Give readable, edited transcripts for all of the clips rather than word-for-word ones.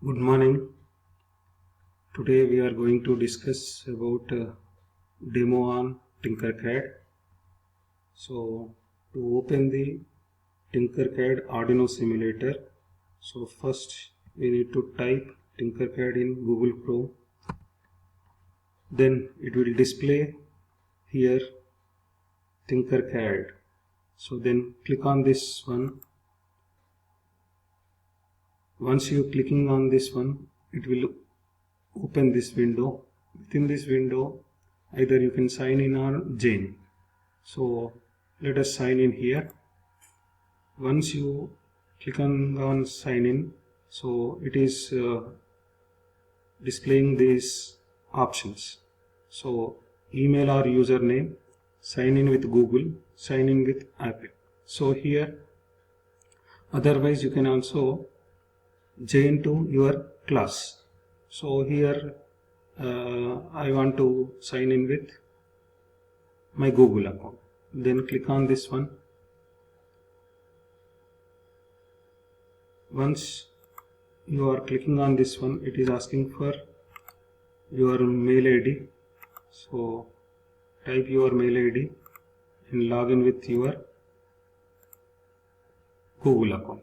Good morning. Today we are going to discuss about demo on Tinkercad. So to open the Tinkercad Arduino simulator, so first we need to type Tinkercad in Google Chrome. Then it will display here Tinkercad. So then click on this one. Once you clicking on this one, it will open this window. Within this window, either you can sign in or join. So let us sign in here. Once you click on sign in, so it is displaying these options. So email or username, sign in with Google, sign in with Apple. So here, otherwise you can also join to your class. So here I want to sign in with my Google account. Then click on this one. Once you are clicking on this one, it is asking for your mail ID. So type your mail ID and log in with your Google account.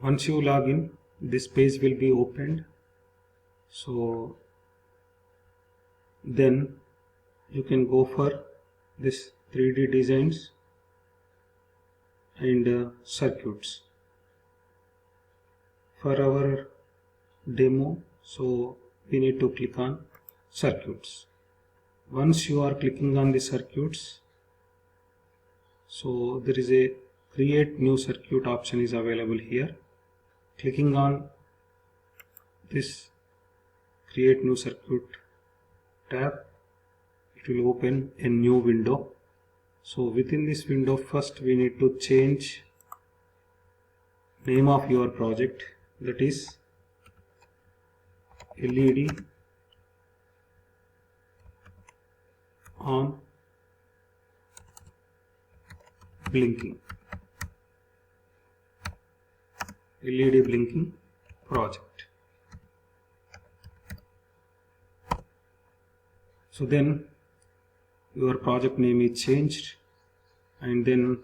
Once you log in, this page will be opened. So then you can go for this 3D designs and circuits. For our demo, so we need to click on circuits. Once you are clicking on the circuits, so there is a create new circuit option is available here. Clicking on this create new circuit tab, it will open a new window. So within this window, first we need to change name of your project, that is LED on blinking, LED blinking project. So then your project name is changed, and then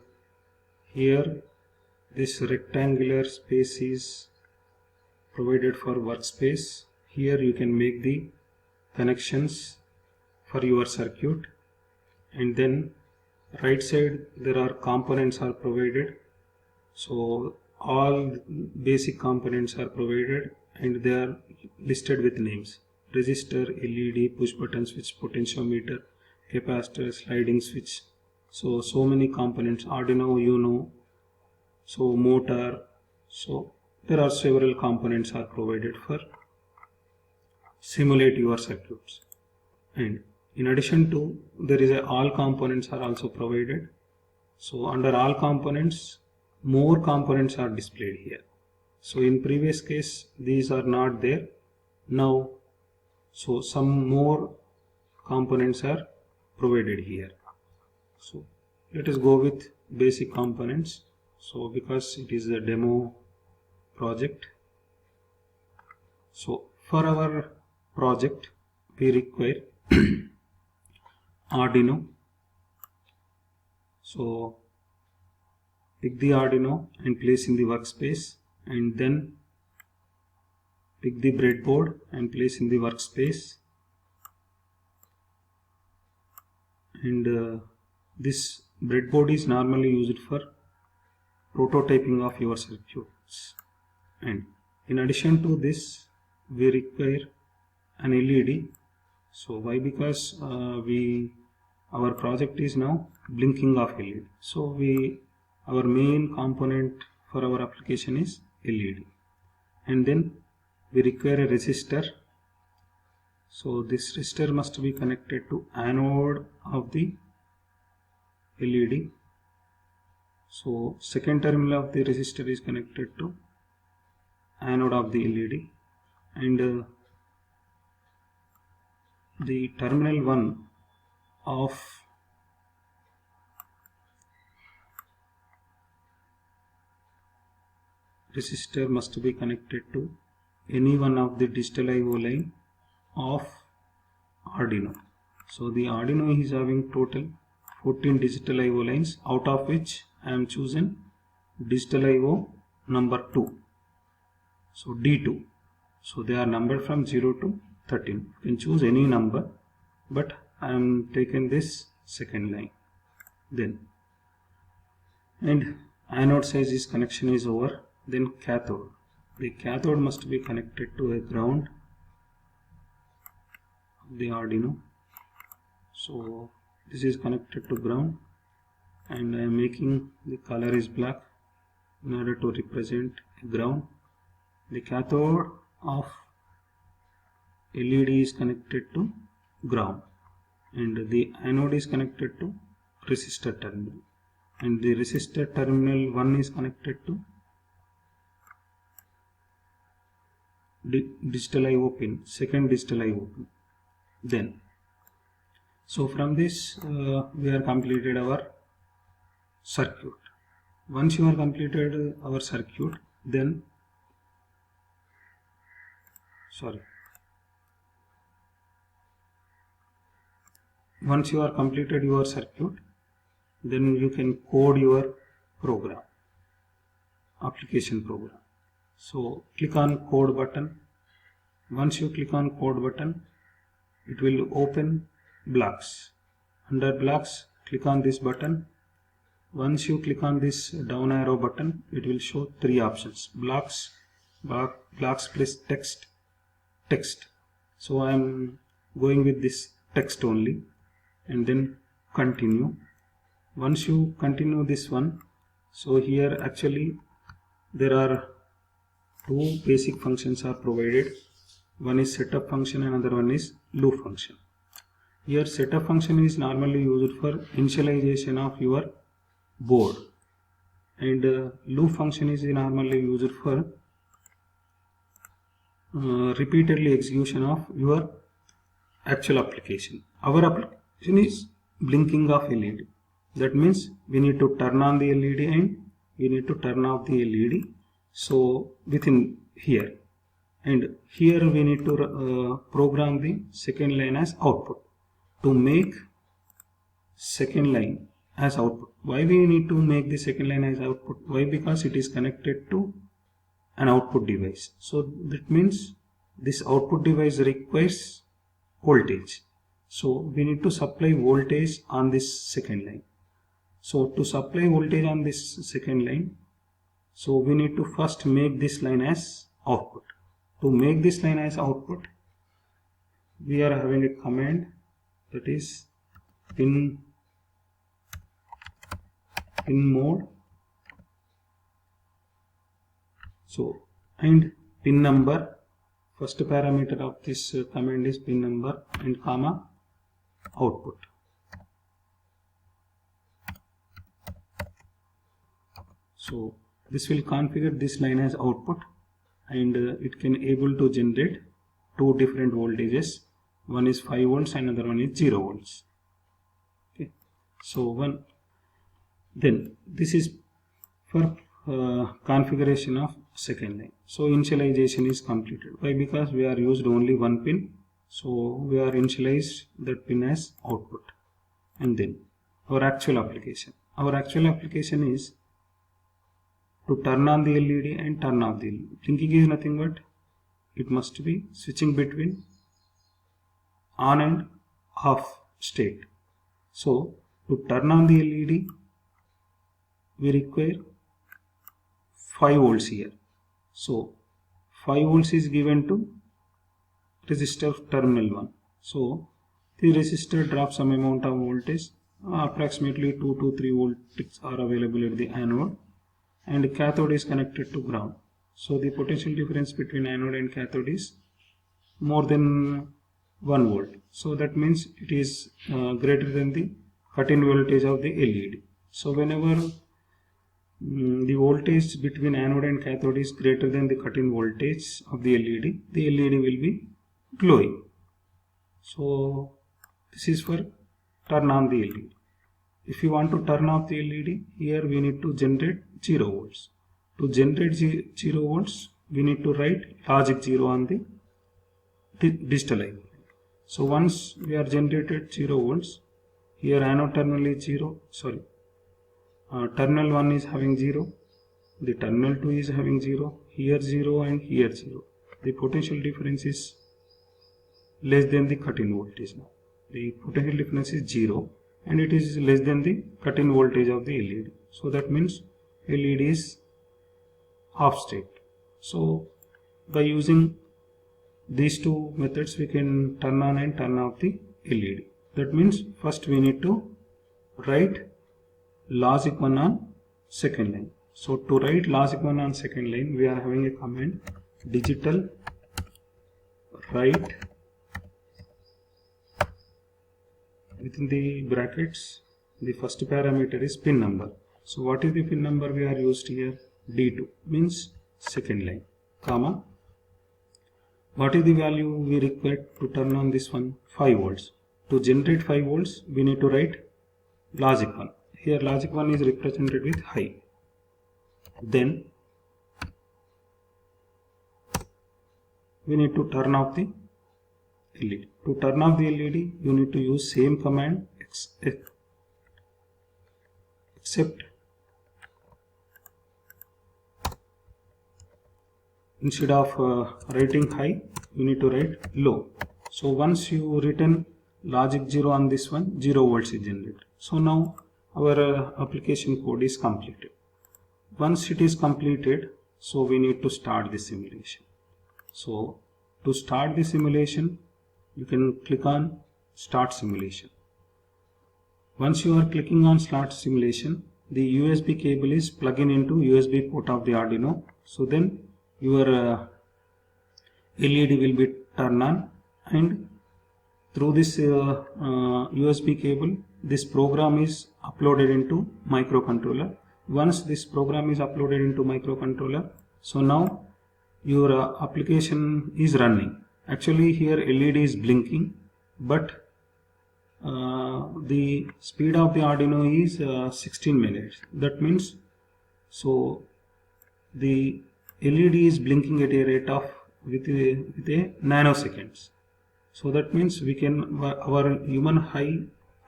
here this rectangular space is provided for workspace. Here you can make the connections for your circuit, and then right side there are components are provided. So all basic components are provided and they are listed with names: resistor, LED, push button switch, potentiometer, capacitor, sliding switch. So many components, Arduino Uno, so motor. So there are several components are provided for simulate your circuits. And in addition to, there is all components are also provided. So under all components, more components are displayed here. So in previous case, these are not there. Now, so some more components are provided here. So let us go with basic components. So because it is a demo project, so for our project we require Arduino. So pick the Arduino and place in the workspace, and then pick the breadboard and place in the workspace, and this breadboard is normally used for prototyping of your circuits. And in addition to this, we require an LED. So why? Because our project is now blinking of LED. So our main component for our application is LED. And then we require a resistor. So this resistor must be connected to anode of the LED. So second terminal of the resistor is connected to anode of the LED, and the terminal 1 of resistor must be connected to any one of the digital I/O line of Arduino. So the Arduino is having total 14 digital I/O lines, out of which I am choosing digital I/O number 2. So D2. So they are numbered from 0 to 13. You can choose any number, but I am taking this second line. Then, and anode size is connection is over. Then cathode. The cathode must be connected to a ground of the Arduino. So this is connected to ground, and I am making the color is black in order to represent ground. The cathode of LED is connected to ground, and the anode is connected to resistor terminal, and the resistor terminal 1 is connected to digital I/O pin, second digital I/O pin. Then, so from this we are completed our circuit. Once you are completed our circuit, then once you are completed your circuit, then you can code your program, application program. So click on code button. Once you click on code button, it will open blocks. Under blocks, click on this button. Once you click on this down arrow button, it will show 3 options: blocks, blocks plus text. So I am going with this text only, and then continue. Once you continue this one, so here actually there are 2 basic functions are provided. One is setup function, another one is loop function. Here setup function is normally used for initialization of your board, and loop function is normally used for repeatedly execution of your actual application. Our application is blinking of LED. That means we need to turn on the LED and we need to turn off the LED. So within here, and here we need to program the second line as output to make second line as output. Why we need to make the second line as output? Why? Because it is connected to an output device. So that means this output device requires voltage. So we need to supply voltage on this second line. So to supply voltage on this second line, so we need to first make this line as output. To make this line as output, we are having a command, that is pin mode. So, and pin number, first parameter of this command is pin number, and comma output. So this will configure this line as output, and it can able to generate 2 different voltages. One is 5 volts and another one is 0 volts. Okay. So then this is for configuration of second line. So initialization is completed. Why? Because we are used only one pin, so we are initialized that pin as output. And then our actual application. Our actual application is to turn on the LED and turn off the LED. Blinking is nothing but it must be switching between on and off state. So to turn on the LED, we require 5 volts here. So 5 volts is given to resistor terminal 1. So the resistor drops some amount of voltage, approximately 2 to 3 volts are available at the anode, and cathode is connected to ground. So the potential difference between anode and cathode is more than 1 volt. So that means it is greater than the cut-in voltage of the LED. So whenever the voltage between anode and cathode is greater than the cut-in voltage of the LED will be glowing. So this is for turn on the LED. If you want to turn off the LED, here we need to generate 0 volts. To generate 0 volts, we need to write logic 0 on the digital line. So once we are generated 0 volts, here anode terminal is 0, terminal 1 is having 0, the terminal 2 is having 0, here 0 and here 0. The potential difference is less than the cut-in voltage now. The potential difference is 0 and it is less than the cut-in voltage of the LED. So that means LED is off state. So by using these two methods we can turn on and turn off the LED. That means first we need to write logic 1 on second line. So to write logic 1 on second line, we are having a command digital write within the brackets. The first parameter is pin number. So what is the pin number we are used here? D2 means second line, comma. What is the value we require to turn on this one? 5 volts. To generate 5 volts, we need to write logic 1. Here logic 1 is represented with high. Then we need to turn off the LED. To turn off the LED, you need to use same command except instead of writing high, you need to write low. So once you written logic 0 on this one, 0 volts is generated. So now our application code is completed. Once it is completed, so we need to start the simulation. So to start the simulation, you can click on start simulation. Once you are clicking on start simulation, the USB cable is plugging into USB port of the Arduino. So then your LED will be turned on, and through this USB cable, this program is uploaded into microcontroller. Once this program is uploaded into microcontroller, so now your application is running. Actually here LED is blinking, but the speed of the Arduino is 16 milliamps. That means so the LED is blinking at a rate of with a nanoseconds. So that means we can our human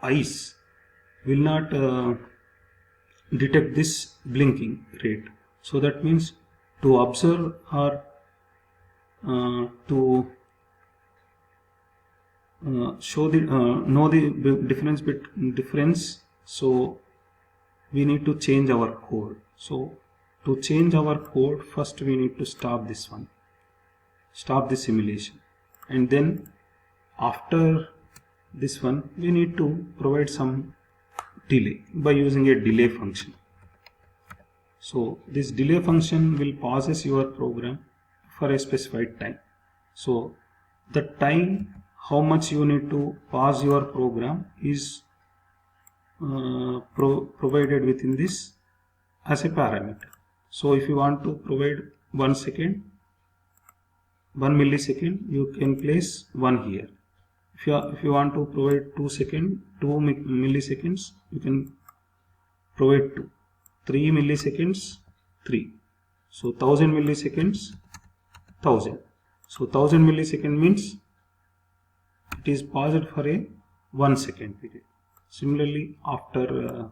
eyes will not detect this blinking rate. So that means to observe or to show the know the difference, so we need to change our code. So to change our code, first we need to stop this one, stop the simulation, and then after this one we need to provide some delay by using a delay function. So this delay function will pauses your program for a specified time. So the time how much you need to pause your program is provided within this as a parameter. So if you want to provide 1 millisecond, you can place 1 here. If you want to provide 2 milliseconds, you can provide 2. 3 milliseconds, 3. So 1000 milliseconds, 1000. So 1000 millisecond means it is paused for a 1 second period. Similarly, after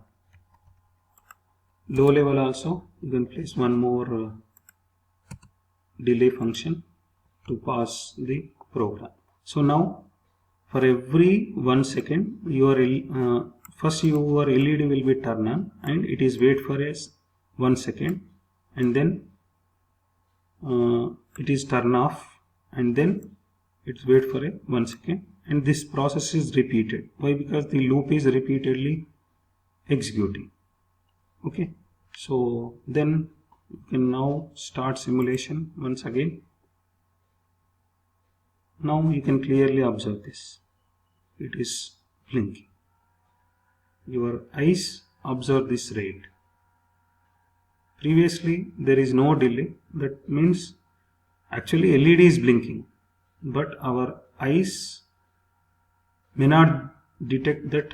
low level also, you can place one more delay function to pause the program. So now for every 1 second, first your LED will be turned on and it is wait for a 1 second, and then it is turned off, and then it's wait for a 1 second, and this process is repeated. Why? Because the loop is repeatedly executing. Okay, so then you can now start simulation once again. Now you can clearly observe this, it is blinking. Your eyes observe this rate. Previously there is no delay, that means actually LED is blinking, but our eyes may not detect that